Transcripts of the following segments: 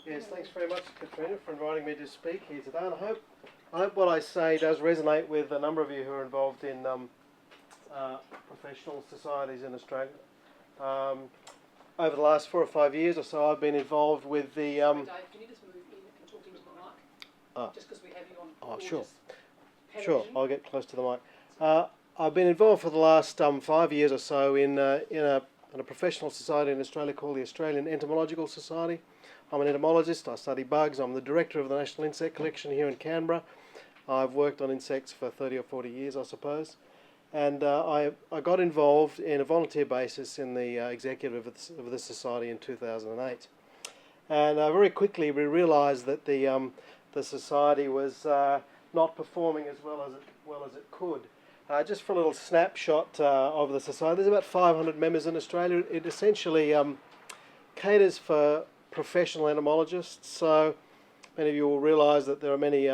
Yes, thanks very much, Katrina, for inviting me to speak here today. And I hope what I say does resonate with a number of you who are involved in professional societies in Australia. Over the last 4 or 5 years or so, I've been involved with the... Sorry, Dave, can you just move in and talk into the mic? Just because we have you on. Oh, sure. Television. Sure, I'll get close to the mic. I've been involved for the last 5 years or so in a professional society in Australia called the Australian Entomological Society. I'm an entomologist, I study bugs, I'm the director of the National Insect Collection here in Canberra. I've worked on insects for 30 or 40 years, I suppose. And I got involved in a volunteer basis in the executive of the society in 2008. And very quickly we realised that the society was not performing as well as it could. Just for a little snapshot of the society, there's about 500 members in Australia. It essentially caters for professional entomologists. So many of you will realise that there are many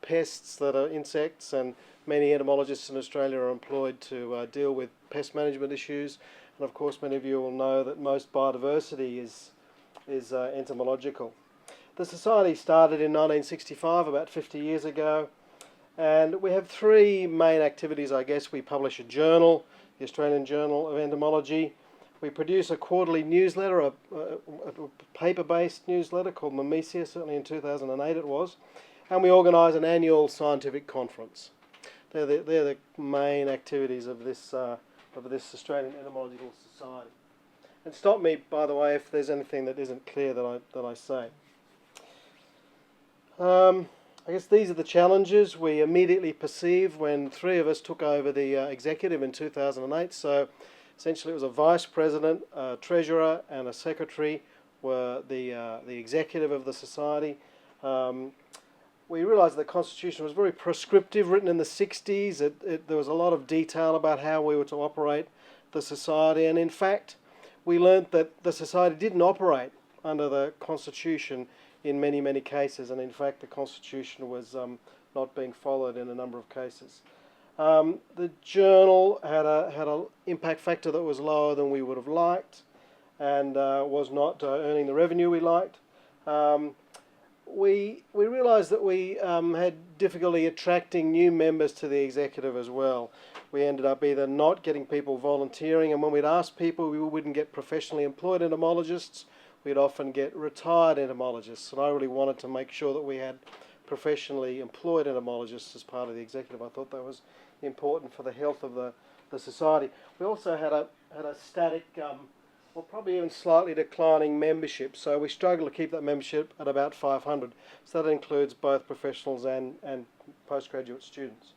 pests that are insects, and many entomologists in Australia are employed to deal with pest management issues. And of course many of you will know that most biodiversity is entomological. The society started in 1965, about 50 years ago. And we have 3 main activities, I guess. We publish a journal, the Australian Journal of Entomology. We produce a quarterly newsletter, a paper-based newsletter called Memesia, certainly in 2008 it was. And we organise an annual scientific conference. They're the main activities of this Australian Entomological Society. And stop me, by the way, if there's anything that isn't clear that I say. I guess these are the challenges we immediately perceived when 3 of us took over the executive in 2008. So essentially it was a vice president, a treasurer and a secretary were the executive of the society. We realised the constitution was very prescriptive, written in the 60s. There was a lot of detail about how we were to operate the society, and in fact we learnt that the society didn't operate under the constitution in many, many cases, and in fact the constitution was not being followed in a number of cases. The journal had an impact factor that was lower than we would have liked, and was not earning the revenue we liked. We realised that we had difficulty attracting new members to the executive as well. We ended up either not getting people volunteering, and when we'd ask people, we wouldn't get professionally employed entomologists. We'd often get retired entomologists, and I really wanted to make sure that we had professionally employed entomologists as part of the executive. I thought that was important for the health of the society. We also had a static, or probably even slightly declining membership, so we struggled to keep that membership at about 500. So that includes both professionals and postgraduate students.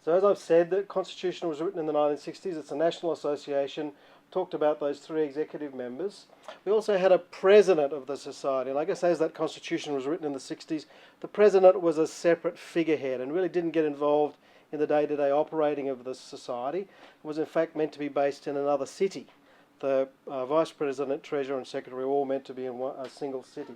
So as I've said, the Constitution was written in the 1960s. It's a national association. Talked about those 3 executive members. We also had a president of the society, and I guess as that constitution was written in the 60s, the president was a separate figurehead and really didn't get involved in the day-to-day operating of the society. It was in fact meant to be based in another city. The vice president, treasurer and secretary were all meant to be in a single city.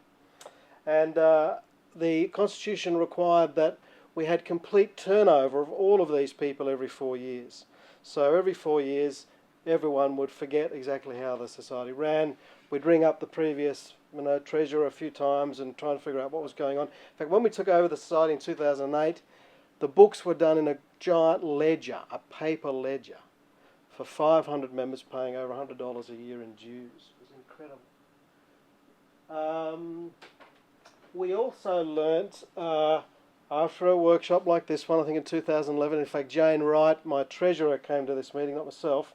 And the constitution required that we had complete turnover of all of these people every 4 years. So every 4 years everyone would forget exactly how the society ran. We'd ring up the previous treasurer a few times and try and figure out what was going on. In fact, when we took over the society in 2008, the books were done in a giant ledger, a paper ledger, for 500 members paying over $100 a year in dues. It was incredible. We also learnt, after a workshop like this one, I think in 2011, in fact Jane Wright, my treasurer, came to this meeting, not myself.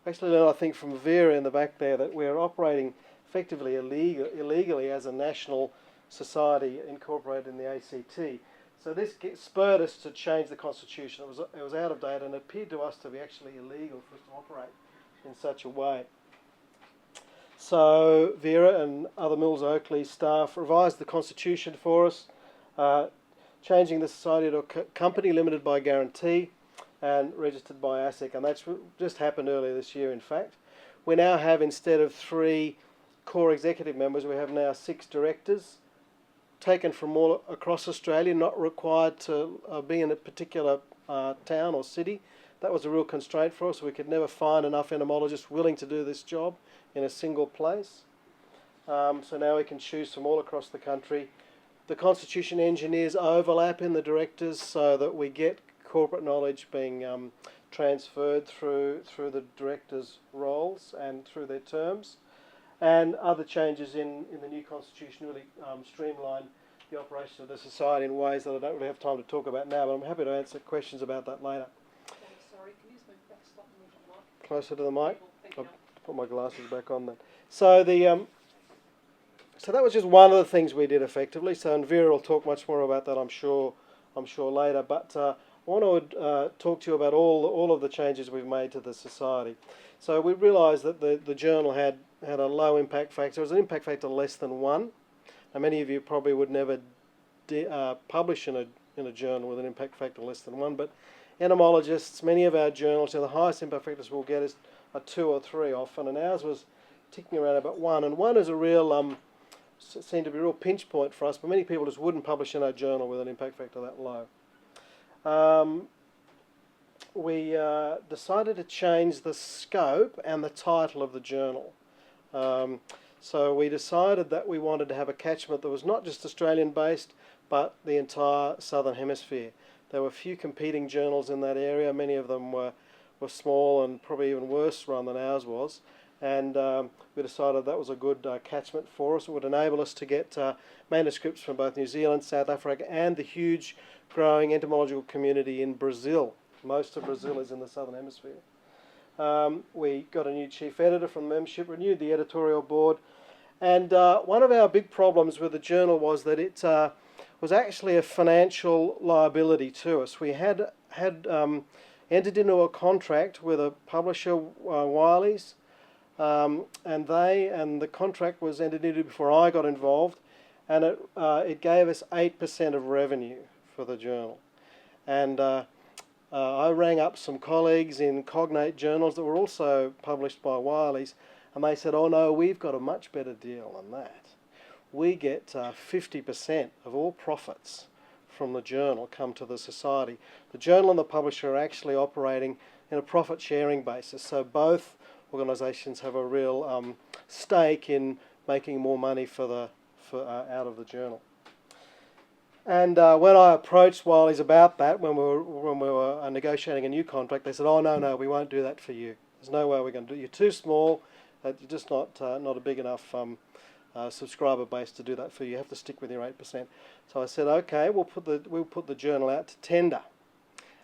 We actually learned, I think, from Vera in the back there that we're operating effectively illegally as a national society incorporated in the ACT. So this spurred us to change the constitution. It was out of date, and it appeared to us to be actually illegal for us to operate in such a way. So Vera and other Mills Oakley staff revised the constitution for us, changing the society to a company limited by guarantee and registered by ASIC, and that's just happened earlier this year, in fact. We now have, instead of 3 core executive members, we have now 6 directors, taken from all across Australia, not required to be in a particular town or city. That was a real constraint for us. We could never find enough entomologists willing to do this job in a single place. So now we can choose from all across the country. The constitution engineers overlap in the directors so that we get corporate knowledge being transferred through the directors' roles and through their terms. And other changes in the new constitution really streamline the operation of the society in ways that I don't really have time to talk about now, but I'm happy to answer questions about that later. Sorry, can you just move back slightly more to the mic? Closer to the mic? Thank I'll you. put my glasses back on then. So so that was just one of the things we did effectively. So and Vera will talk much more about that, I'm sure later. But I want to talk to you about all of the changes we've made to the society. So we realised that the journal had a low impact factor. It was an impact factor less than 1. Now many of you probably would never publish in a journal with an impact factor less than 1, but entomologists, many of our journals, the highest impact factors we'll get is a 2 or 3 often, and ours was ticking around about 1. And 1 is a real seemed to be a real pinch point for us, but many people just wouldn't publish in our journal with an impact factor that low. We decided to change the scope and the title of the journal. So we decided that we wanted to have a catchment that was not just Australian based, but the entire Southern Hemisphere. There were a few competing journals in that area. Many of them were small and probably even worse run than ours was. And we decided that was a good catchment for us. It would enable us to get manuscripts from both New Zealand, South Africa, and the huge growing entomological community in Brazil. Most of Brazil is in the Southern Hemisphere. We got a new chief editor from the membership, renewed the editorial board, and one of our big problems with the journal was that it was actually a financial liability to us. We had entered into a contract with a publisher, Wiley's, and the contract was entered into before I got involved, and it gave us 8% of revenue for the journal. And I rang up some colleagues in cognate journals that were also published by Wiley's, and they said, oh no, we've got a much better deal than that. We get 50% of all profits from the journal come to the society. The journal and the publisher are actually operating in a profit sharing basis, so both organisations have a real stake in making more money out of the journal. And when I approached Wiley's about that, when we were negotiating a new contract, they said, "Oh no, we won't do that for you. There's no way we're going to do it. You're too small. You're just not a big enough subscriber base to do that for you. You have to stick with your 8%." So I said, "Okay, we'll put the journal out to tender,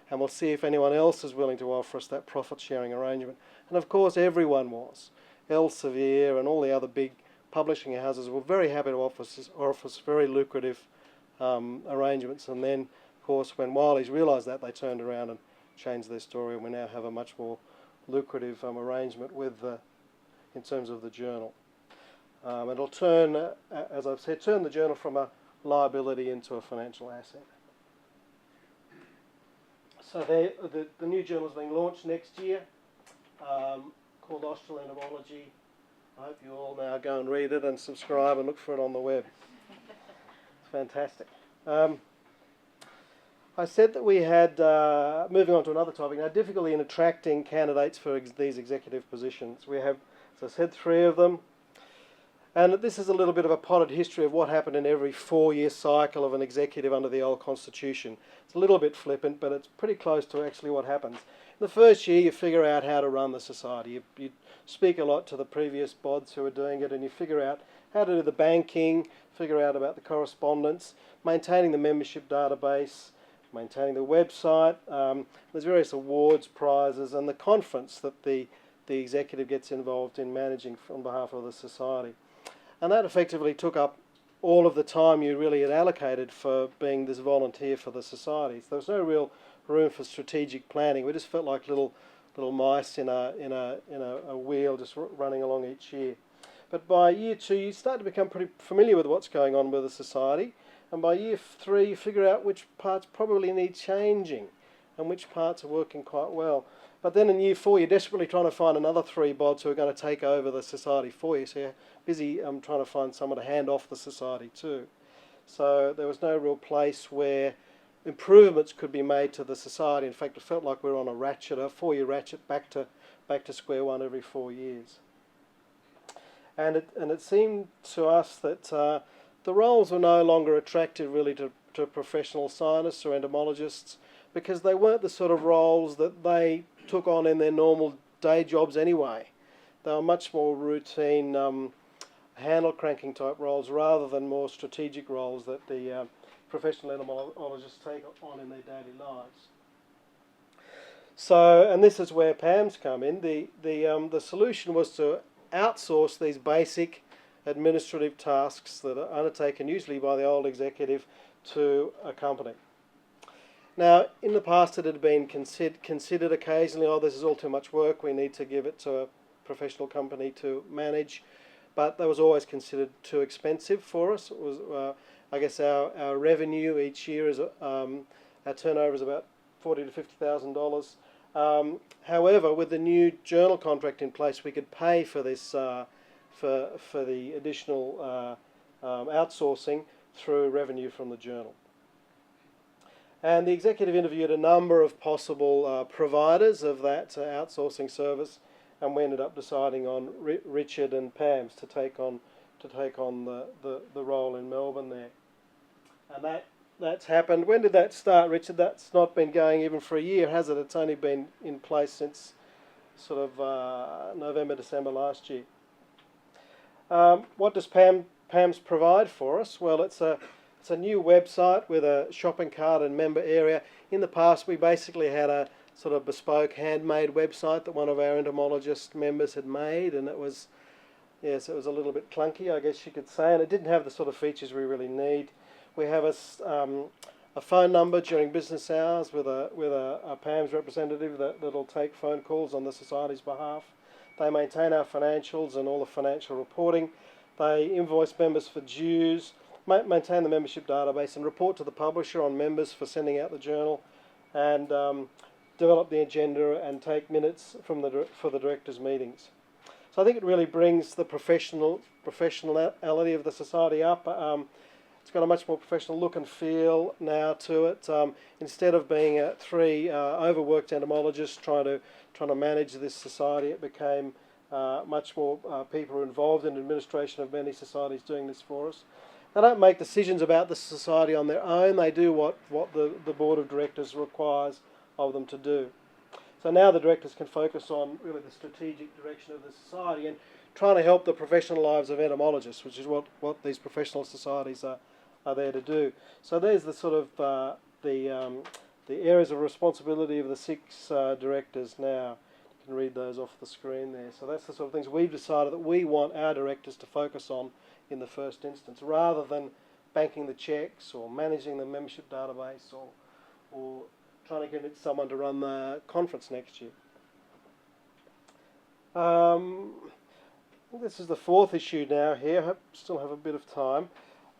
and we'll see if anyone else is willing to offer us that profit sharing arrangement." And of course, everyone was. Elsevier and all the other big publishing houses were very happy to offer us very lucrative arrangements. And then, of course, when Wiley's realised that, they turned around and changed their story, and we now have a much more lucrative arrangement in terms of the journal. It'll turn, as I've said, turn the journal from a liability into a financial asset. So the new journal is being launched next year, called Austral Entomology. I hope you all now go and read it and subscribe and look for it on the web. It's fantastic. I said that we had, moving on to another topic, now difficulty in attracting candidates for these executive positions. We have, as I said, 3 of them. And this is a little bit of a potted history of what happened in every 4-year cycle of an executive under the old constitution. It's a little bit flippant, but it's pretty close to actually what happens. In the first year, you figure out how to run the society. You speak a lot to the previous bods who are doing it, and you figure out how to do the banking, figure out about the correspondence, maintaining the membership database, maintaining the website. There's various awards, prizes, and the conference that the executive gets involved in managing on behalf of the society. And that effectively took up all of the time you really had allocated for being this volunteer for the society. So there was no real room for strategic planning. We just felt like little mice in a wheel just running along each year. But by year 2, you start to become pretty familiar with what's going on with the society. And by year 3, you figure out which parts probably need changing and which parts are working quite well. But then in year 4, you're desperately trying to find another 3 bods who are going to take over the society for you. So you're busy trying to find someone to hand off the society to. So there was no real place where improvements could be made to the society. In fact, it felt like we were on a 4-year ratchet back to square one every 4 years. and it seemed to us that the roles were no longer attractive really to professional scientists or entomologists, because they weren't the sort of roles that they took on in their normal day jobs anyway. They were much more routine handle cranking type roles rather than more strategic roles that the professional entomologists take on in their daily lives. So, and this is where PAMs come in. The solution was to outsource these basic administrative tasks that are undertaken usually by the old executive to a company. Now, in the past it had been considered occasionally, oh, this is all too much work, we need to give it to a professional company to manage, but that was always considered too expensive for us. It was, I guess our revenue each year is, our turnover is about $40,000 to $50,000. However, with the new journal contract in place, we could pay for this, for the additional outsourcing through revenue from the journal. And the executive interviewed a number of possible providers of that outsourcing service, and we ended up deciding on Richard and Pam's to take on the role in Melbourne there. And that's happened. When did that start, Richard? That's not been going even for a year, has it? It's only been in place since sort of November, December last year. What does PAMS provide for us? Well, it's a new website with a shopping cart and member area. In the past, we basically had a sort of bespoke, handmade website that one of our entomologist members had made, and it was, yes, it was a little bit clunky, I guess you could say, and it didn't have the sort of features we really need. We have a phone number during business hours with a PAMS representative that'll take phone calls on the Society's behalf. They maintain our financials and all the financial reporting. They invoice members for dues, maintain the membership database, and report to the publisher on members for sending out the journal, and develop the agenda and take minutes from for the directors' meetings. So I think it really brings the professionality of the Society up. It's got a much more professional look and feel now to it. Instead of being three overworked entomologists trying to manage this society, it became much more people involved in administration of many societies doing this for us. They don't make decisions about the society on their own. They do what the board of directors requires of them to do. So now the directors can focus on really the strategic direction of the society and trying to help the professional lives of entomologists, which is what these professional societies are there to do. So there's the sort of the areas of responsibility of the 6 directors now. You can read those off the screen there. So that's the sort of things we've decided that we want our directors to focus on in the first instance, rather than banking the checks or managing the membership database or trying to get someone to run the conference next year. This is the 4th issue now here. I still have a bit of time.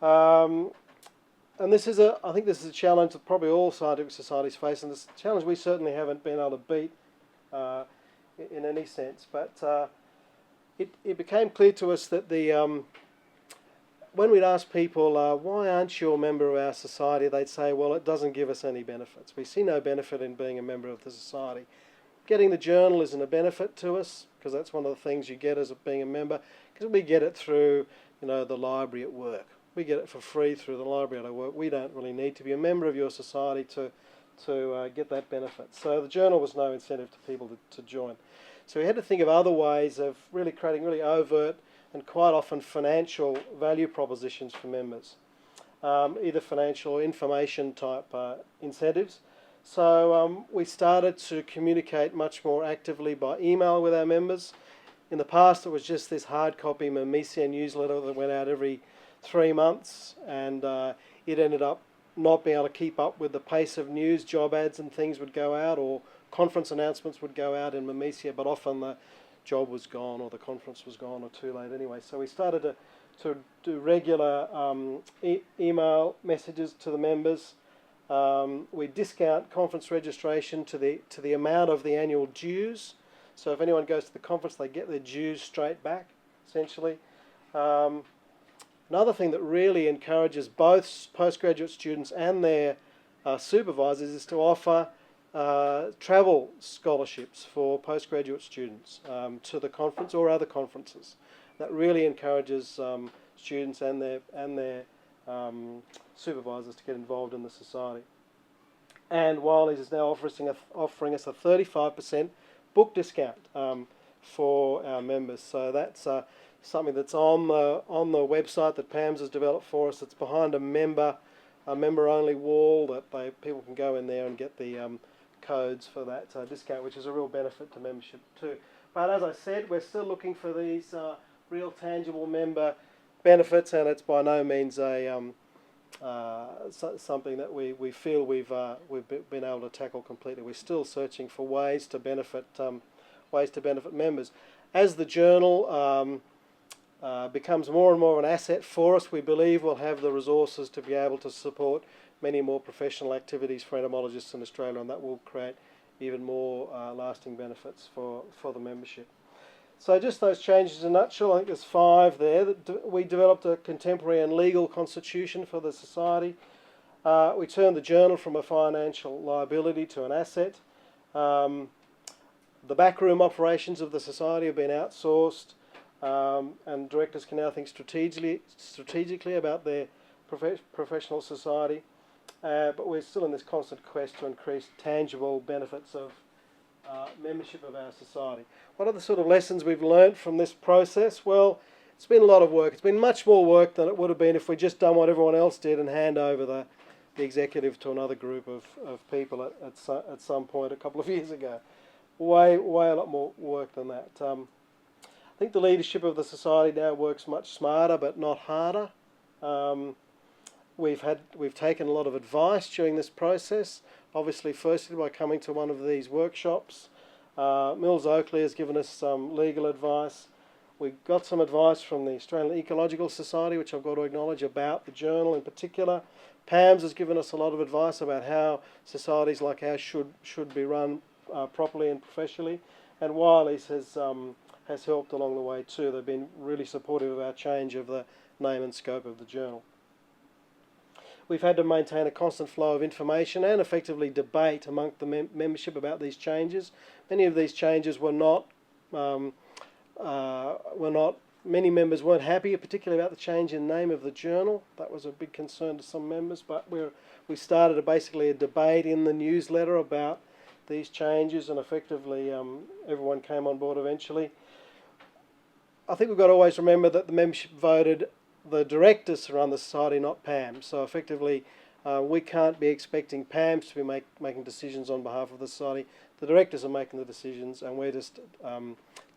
And this is I think this is a challenge that probably all scientific societies face, and this challenge we certainly haven't been able to beat in any sense. But it became clear to us that when we'd ask people, why aren't you a member of our society, they'd say, well, it doesn't give us any benefits. We see no benefit in being a member of the society. Getting the journal isn't a benefit to us, because that's one of the things you get as being a member, because we get it through, the library at work. We get it for free through the library at our work. We don't really need to be a member of your society to get that benefit. So the journal was no incentive to people to join. So we had to think of other ways of really creating really overt and quite often financial value propositions for members, either financial or information type incentives. So we started to communicate much more actively by email with our members. In the past it was just this hard copy Memesia newsletter that went out every 3 months, and it ended up not being able to keep up with the pace of news. Job ads and things would go out, or conference announcements would go out in Memesia, but often the job was gone or the conference was gone or too late anyway. So we started to do regular email messages to the members. We discount conference registration to the amount of the annual dues. So if anyone goes to the conference, they get their dues straight back, essentially. Another thing that really encourages both postgraduate students and their supervisors is to offer travel scholarships for postgraduate students to the conference or other conferences. That really encourages students and their supervisors to get involved in the society. And Wiley's is now offering us a 35% book discount for our members. So that's something that's on the website that Pam's has developed for us. It's behind a member-only wall that people can go in there and get the codes for that discount, which is a real benefit to membership too. But as I said, we're still looking for these real tangible member benefits, and it's by no means a something that we feel we've been able to tackle completely. We're still searching for ways to benefit members. As the journal becomes more and more an asset for us, we believe we'll have the resources to be able to support many more professional activities for entomologists in Australia, and that will create even more lasting benefits for the membership. So just those changes in a nutshell. I think there's 5 there. We developed a contemporary and legal constitution for the society. We turned the journal from a financial liability to an asset. The backroom operations of the society have been outsourced, and directors can now think strategically about their professional society. But we're still in this constant quest to increase tangible benefits of membership of our society. What are the sort of lessons we've learnt from this process? Well, it's been a lot of work. It's been much more work than it would have been if we'd just done what everyone else did and hand over the executive to another group of people at some point a couple of years ago. Way a lot more work than that. I think the leadership of the society now works much smarter but not harder. We've taken a lot of advice during this process. Obviously, firstly by coming to one of these workshops. Mills Oakley has given us some legal advice. We got some advice from the Australian Ecological Society, which I've got to acknowledge, about the journal in particular. PAMS has given us a lot of advice about how societies like ours should be run properly and professionally. And Wiley's has helped along the way too. They've been really supportive of our change of the name and scope of the journal. We've had to maintain a constant flow of information and effectively debate among the membership about these changes. Many of these changes were not. Many members weren't happy, particularly about the change in name of the journal. That was a big concern to some members. But we started basically a debate in the newsletter about these changes, and effectively everyone came on board eventually. I think we've got to always remember that the membership voted the directors to run the society, not PAMS. So effectively, we can't be expecting PAMS to be making decisions on behalf of the society. The directors are making the decisions, and we're just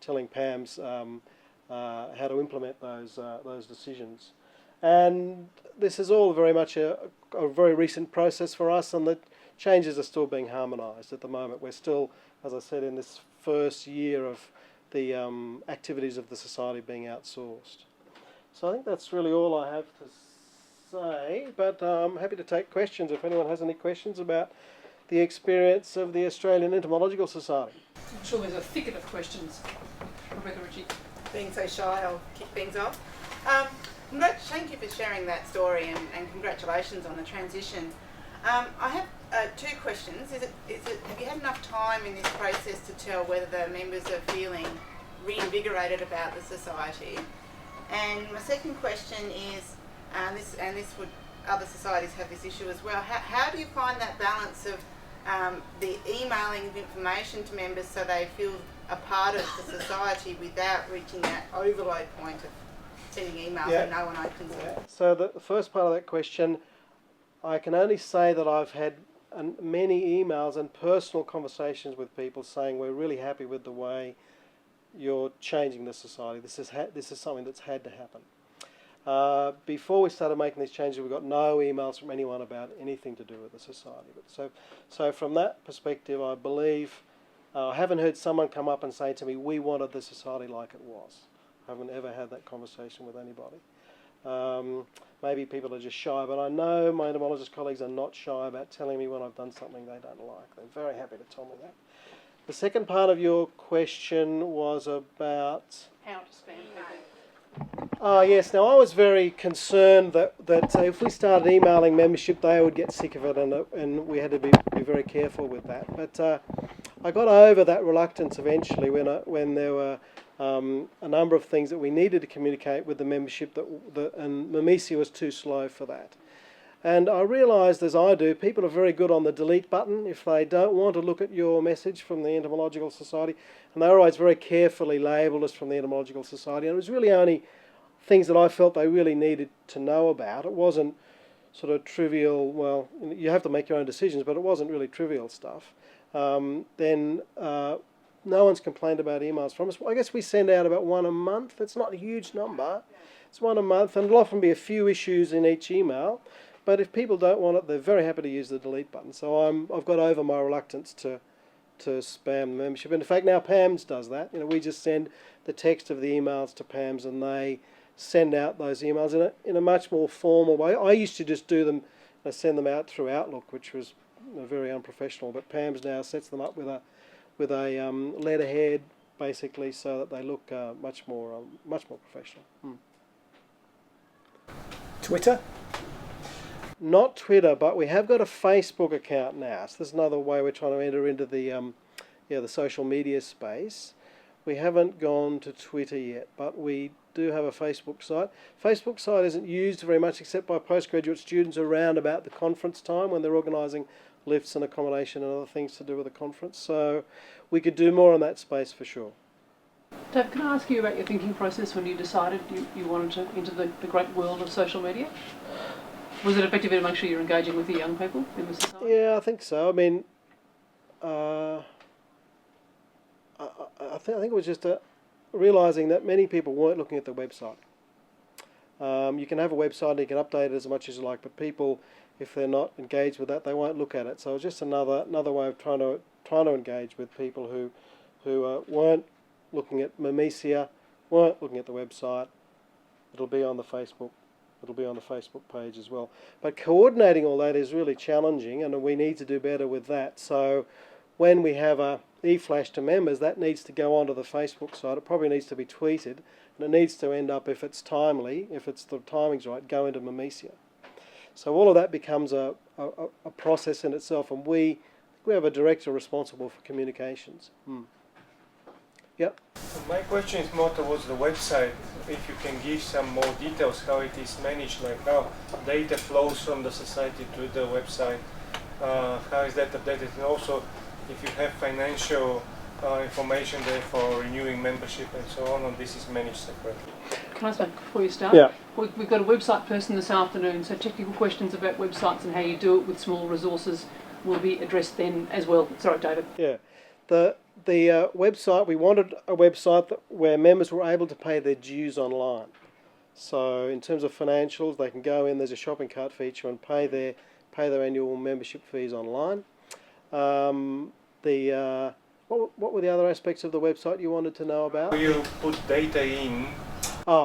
telling PAMS how to implement those decisions. And this is all very much a very recent process for us, and the changes are still being harmonised at the moment. We're still, as I said, in this first year of the activities of the society being outsourced. So I think that's really all I have to say, but I'm happy to take questions if anyone has any questions about the experience of the Australian Entomological Society. I'm sure there's a thicket of questions. Rebecca Ritchie. Being so shy, I'll kick things off. Thank you for sharing that story, and congratulations on the transition. I have 2 questions. Have you had enough time in this process to tell whether the members are feeling reinvigorated about the society? And my second question is, other societies have this issue as well. How do you find that balance of the emailing of information to members so they feel a part of the society without reaching that overload point of sending emails and no one opens them? So the first part of that question, I can only say that I've had many emails and personal conversations with people saying we're really happy with the way you're changing the society. This is something that's had to happen. Before we started making these changes, we got no emails from anyone about anything to do with the society. So from that perspective, I believe I haven't heard someone come up and say to me, "We wanted the society like it was." I haven't ever had that conversation with anybody. Maybe people are just shy, but I know my entomologist colleagues are not shy about telling me when I've done something they don't like. They're very happy to tell me that. The second part of your question was about... How to spend people. Yes. Now, I was very concerned that if we started emailing membership, they would get sick of it, and we had to be very careful with that. But I got over that reluctance eventually when there were a number of things that we needed to communicate with the membership and Memesia was too slow for that. And I realised, as I do, people are very good on the delete button if they don't want to look at your message from the Entomological Society, and they're always very carefully labelled as from the Entomological Society, and it was really only things that I felt they really needed to know about. It wasn't sort of trivial, well, you have to make your own decisions, but it wasn't really trivial stuff. Then no one's complained about emails from us. I guess we send out about one a month. It's not a huge number. It's one a month, and it'll often be a few issues in each email. But if people don't want it, they're very happy to use the delete button. So I've got over my reluctance to spam the membership. And in fact, now PAMS does that. We just send the text of the emails to PAMS, and they send out those emails in a much more formal way. I used to just do them, send them out through Outlook, which was very unprofessional. But PAMS now sets them up with a letterhead, basically, so that they look much more professional. Twitter? Not Twitter, but we have got a Facebook account now. So there's another way we're trying to enter into the social media space. We haven't gone to Twitter yet, but we do have a Facebook site. Facebook site isn't used very much except by postgraduate students around about the conference time when they're organising lifts and accommodation and other things to do with the conference. So we could do more in that space for sure. Dave, can I ask you about your thinking process when you decided you wanted to enter the great world of social media? Was it effectively to make sure you're engaging with the young people in the society? Yeah, I think so. I mean, I think it was just realising that many people weren't looking at the website. You can have a website and you can update it as much as you like, but people, if they're not engaged with that, they won't look at it. So it's just another way of trying to engage with people who weren't looking at Memesia, weren't looking at the website. It'll be on the Facebook. It'll be on the Facebook page as well. But coordinating all that is really challenging, and we need to do better with that. So when we have a e-flash to members, that needs to go onto the Facebook site. It probably needs to be tweeted, and it needs to end up, if it's timely, if it's the timing's right, go into Memesia. So all of that becomes a process in itself, and we have a director responsible for communications. Yep. My question is more towards the website. If you can give some more details how it is managed, like how data flows from the society to the website, how is that updated, and also if you have financial information there for renewing membership and so on, and this is managed separately. Can I say before you start? Yeah. We've got a website person this afternoon, so technical questions about websites and how you do it with small resources will be addressed then as well. Sorry, David. Yeah. The website, we wanted a website where members were able to pay their dues online. So in terms of financials, they can go in, there's a shopping cart feature, and pay their annual membership fees online. What were the other aspects of the website you wanted to know about? You put data in.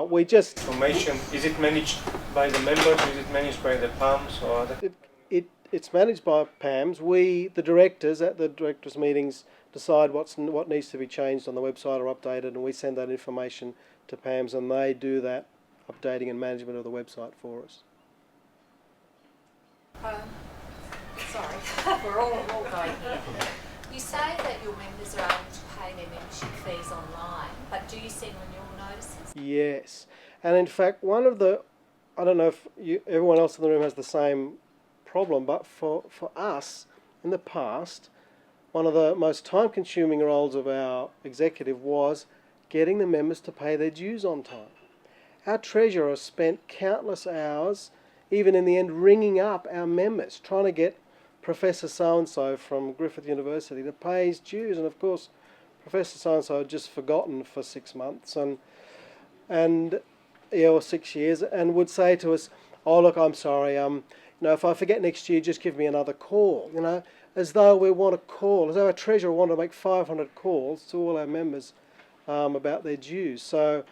We just... Information, is it managed by the members, is it managed by the PAMs or other? It's managed by PAMS. We, the directors, at the directors' meetings, decide what needs to be changed on the website or updated, and we send that information to PAMS, and they do that updating and management of the website for us. Sorry, we're all going here. You say that your members are able to pay their membership fees online, but do you send renewal notices? Yes, and in fact, I don't know if everyone else in the room has the same problem, but for us, in the past, one of the most time-consuming roles of our executive was getting the members to pay their dues on time. Our treasurer spent countless hours, even in the end, ringing up our members, trying to get Professor so-and-so from Griffith University to pay his dues. And of course, Professor so-and-so had just forgotten for 6 months or 6 years, and would say to us, "Oh, look, I'm sorry, if I forget next year, just give me another call," as though we want to call, as though our treasurer wanted to make 500 calls to all our members about their dues. So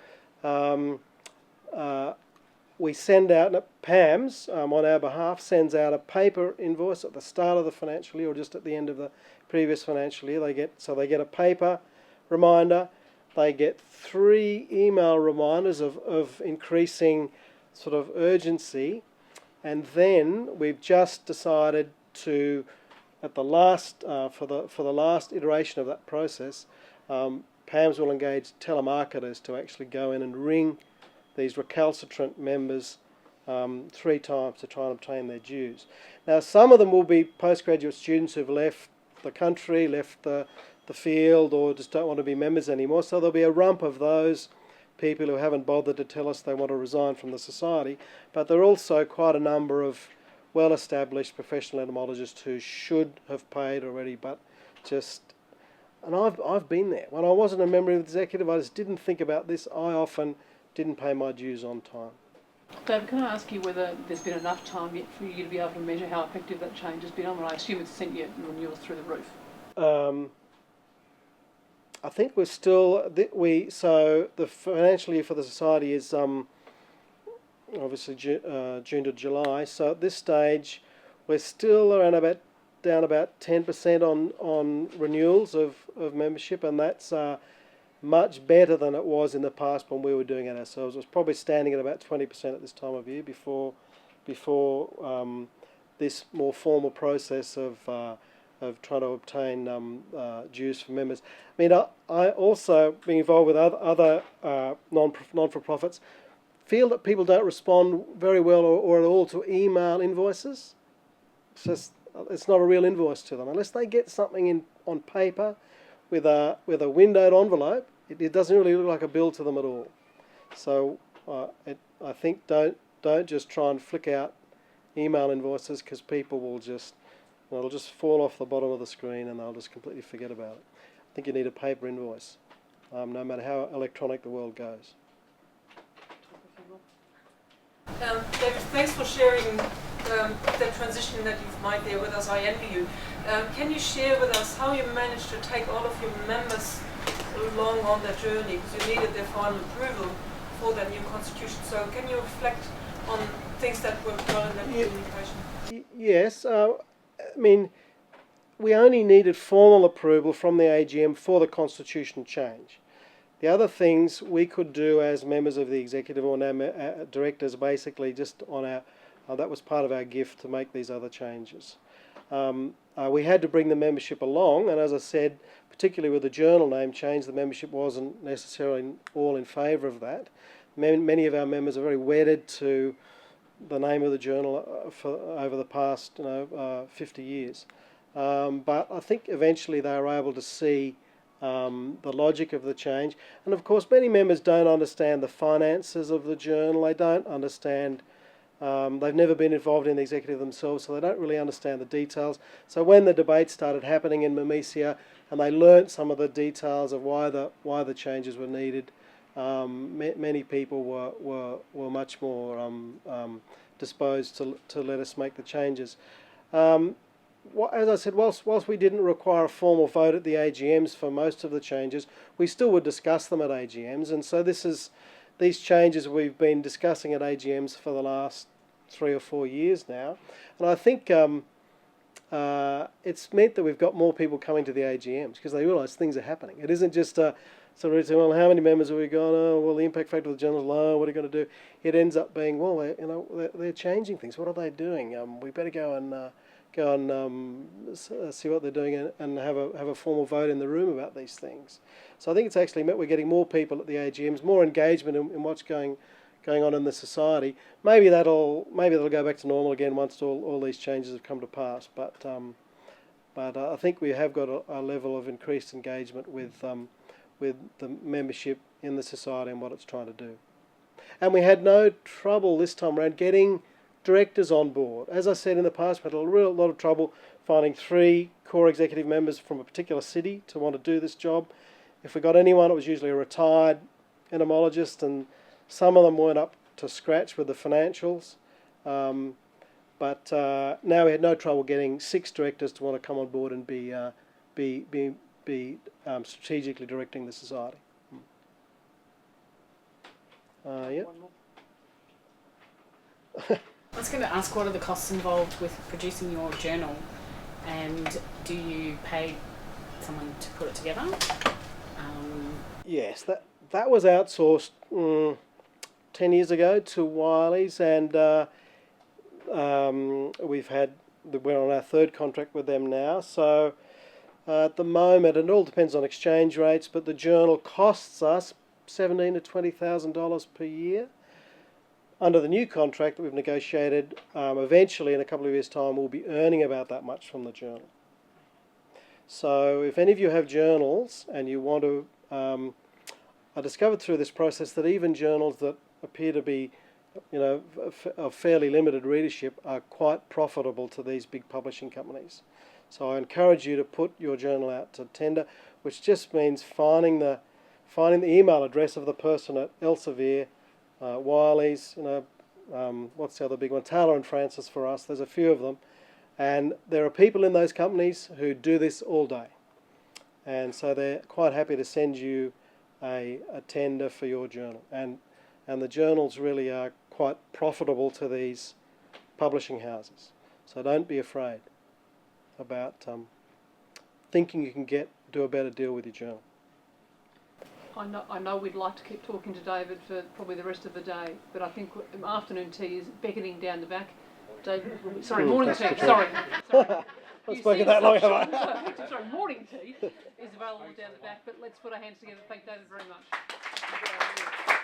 we send out, PAMS on our behalf sends out a paper invoice at the start of the financial year or just at the end of the previous financial year. They get a paper reminder, they get 3 email reminders of increasing sort of urgency, and then we've just decided to at the last for the last iteration of that process, PAMS will engage telemarketers to actually go in and ring these recalcitrant members 3 times to try and obtain their dues. Now, some of them will be postgraduate students who've left the country, left the field, or just don't want to be members anymore. So there'll be a rump of those people who haven't bothered to tell us they want to resign from the society. But there are also quite a number of well-established professional entomologists who should have paid already, but just... And I've been there. When I wasn't a member of the executive, I just didn't think about this. I often didn't pay my dues on time. David, can I ask you whether there's been enough time yet for you to be able to measure how effective that change has been? I mean, I assume it's sent your renewals through the roof. I think we're still so the financial year for the society is obviously June to July. So at this stage, we're still around down about 10% on renewals of membership, and that's much better than it was in the past when we were doing it ourselves. It was probably standing at about 20% at this time of year before this more formal process of trying to obtain dues for members. I mean, I also, being involved with other non-for-profits, feel that people don't respond very well or at all to email invoices. It's not a real invoice to them unless they get something on paper with a windowed envelope. It doesn't really look like a bill to them at all. So I think don't just try and flick out email invoices, because people will it'll just fall off the bottom of the screen and they'll just completely forget about it. I think you need a paper invoice, no matter how electronic the world goes. David, thanks for sharing the transition that you've made there with us. I envy you. Can you share with us how you managed to take all of your members along on that journey, because you needed their final approval for that new constitution? So can you reflect on things that worked well in that communication? Yes. I mean, we only needed formal approval from the AGM for the constitution change. The other things we could do as members of the executive or directors, basically just on our, that was part of our gift to make these other changes. We had to bring the membership along, and as I said, particularly with the journal name change, the membership wasn't necessarily all in favour of that. Many of our members are very wedded to the name of the journal over the past 50 years. But I think eventually they were able to see the logic of the change. And of course many members don't understand the finances of the journal. They don't understand, they've never been involved in the executive themselves, so they don't really understand the details. So when the debate started happening in Mimisia and they learnt some of the details of why the changes were needed, many people were much more disposed to let us make the changes. As I said, whilst we didn't require a formal vote at the AGMs for most of the changes, we still would discuss them at AGMs, and so these changes we've been discussing at AGMs for the last 3 or 4 years now, and I think it's meant that we've got more people coming to the AGMs because they realise things are happening. It isn't just so we say, well, how many members have we got? Oh, well, the impact factor of the journal is low. What are you going to do? It ends up being, well, they're changing things. What are they doing? We better go and see what they're doing and have a formal vote in the room about these things. So I think it's actually meant we're getting more people at the AGMs, more engagement in what's going on in the society. Maybe that'll go back to normal again once all these changes have come to pass. But I think we have got a level of increased engagement with the membership in the society and what it's trying to do. And we had no trouble this time around getting directors on board. As I said in the past, we had a lot of trouble finding 3 core executive members from a particular city to want to do this job. If we got anyone, it was usually a retired entomologist, and some of them weren't up to scratch with the financials. But now we had no trouble getting 6 directors to want to come on board and be strategically directing the society. Yeah. I was going to ask, what are the costs involved with producing your journal, and do you pay someone to put it together? Yes, that was outsourced 10 years ago to Wiley's, and we've had we're on our third contract with them now. So at the moment, and it all depends on exchange rates, but the journal costs us $17,000 to $20,000 per year. Under the new contract that we've negotiated, eventually in a couple of years' time, we'll be earning about that much from the journal. So if any of you have journals and you want to, I discovered through this process that even journals that appear to be, of fairly limited readership are quite profitable to these big publishing companies. So I encourage you to put your journal out to tender, which just means finding the email address of the person at Elsevier, Wiley's, what's the other big one? Taylor and Francis for us. There's a few of them. And there are people in those companies who do this all day. And so they're quite happy to send you a tender for your journal. And the journals really are quite profitable to these publishing houses. So don't be afraid about thinking you can do a better deal with your journal. I know we'd like to keep talking to David for probably the rest of the day, but I think afternoon tea is beckoning down the back. David, sorry, morning tea. Sorry. I've spoken that long, have I? Sorry, morning tea is available down the back, but let's put our hands together. Thank David very much.